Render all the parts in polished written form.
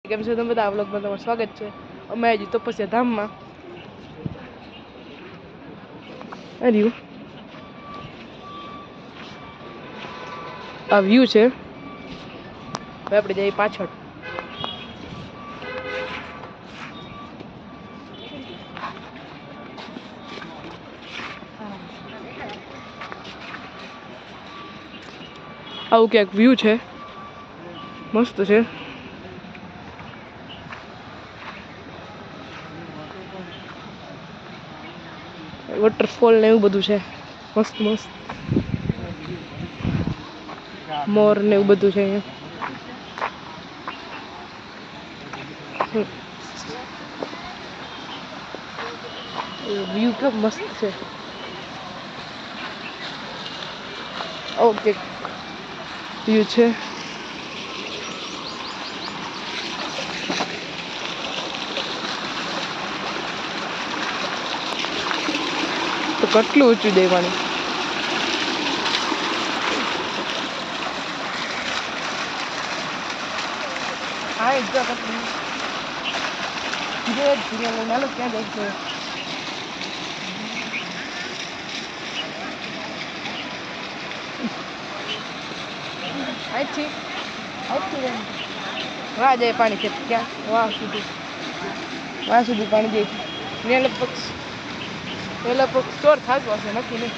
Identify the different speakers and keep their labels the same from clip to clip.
Speaker 1: કેમ છો તમે બધા? વ્લોગમાં તમારું સ્વાગત છે. અમે હજી તપસ્યા ધામમાં આવ્યું. આ વ્યૂ છે. હવે આપણે જઈએ પાછળ. આવું ક્યાંક વ્યૂ છે, મસ્ત છે. વોટરફોલ ને એવું બધું છે, મસ્ત મસ્ત મોર ને એવું બધું છે અહીંયા. વ્યૂ કેવો મસ્ત છે. ઓકે વ્યૂ છે. તો કેટલું ઊંચું દેવાનું. હા એક ધીરે ધીરે નાનો ક્યાં જાય છે. અહીંથી વાહ જાય પાણી છે. ક્યાં વાહ સુધી પાણી જાય. લગભગ સ્ટોર થતું હશે, નક્કી નહીં.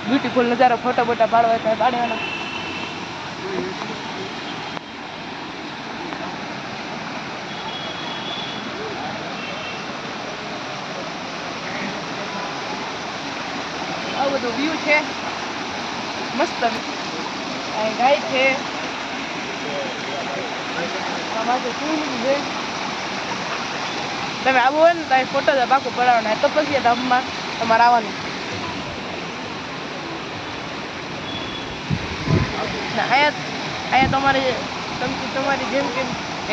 Speaker 1: બ્યુટીફુલ નજારો, ફોટા બોટા પાડવા હોય તો પાડવાના. આવું બધું વ્યૂ છે, મસ્ત. ગાય છે, તમે આવું હોય ને તો ફોટો પાકું પડાવવાના. તો પછી ધામમાં તમારે આવવાનું. અહીંયા તમારે તમારી જેમ કે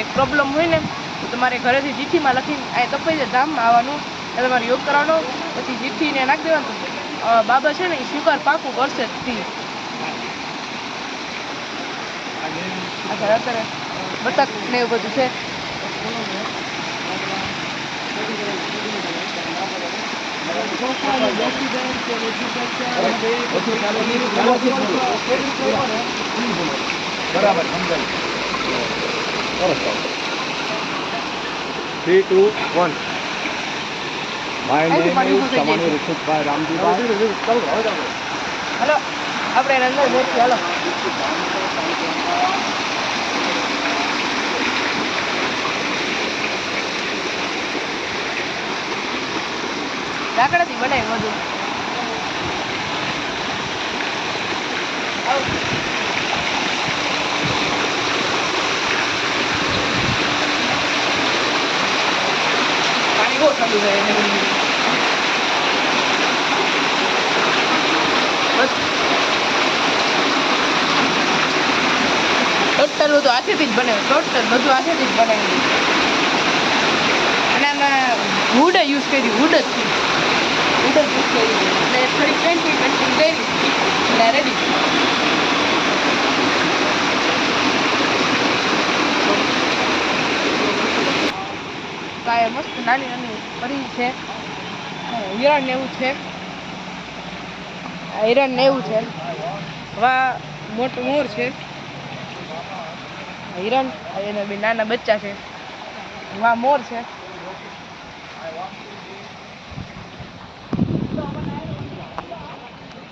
Speaker 1: એક પ્રોબ્લેમ હોય ને તો તમારે ઘરેથી ચિઠ્ઠીમાં લખીને અહીંયા તપસ્યા ધામમાં આવવાનું. તમારે યોગ કરવાનો, પછી ચિઠ્ઠીને નાખી દેવાનું. બાબા છે ને એ સ્વીકાર પાકું કરશે જ. અત્યારે બતક ને એવું બધું છે.
Speaker 2: બરાબર સમજાય. 3, 2, 1. માય નેમ ઇઝ સામાન્ય ઋષભભાઈ રામજીભાઈ.
Speaker 1: હાલો આપણે અંદર બેસીએ. હાલો લાકડાથી બનાવ્યું બધું. પાણી બહુ ઠંડુ છે. ટોટલ બધું હાથેથી જ બનાવ્યું. ટોટલ બધું હાથેથી જ બનાવ્યું. અને આમાં વુડ યુઝ કર્યું. વુડ જ યુઝ કર્યું. એટલે થોડી પેન્ટિંગ કરી એટલે રેડી. કાંઈ મસ્ત નાની નાની પરી છે. હિરણ ને એવું છે. હિરણ ને એવું છે. વા મોટું મોર છે. હિરણ એના બે નાના બચ્ચા છે. વા મોર છે.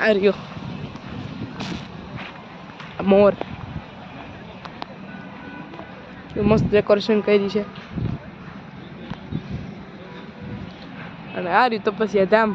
Speaker 1: આ રહ્યો મોર. મસ્ત ડેકોરેશન કરી છે. અને આ રહ્યું તપસ્યા ધામ.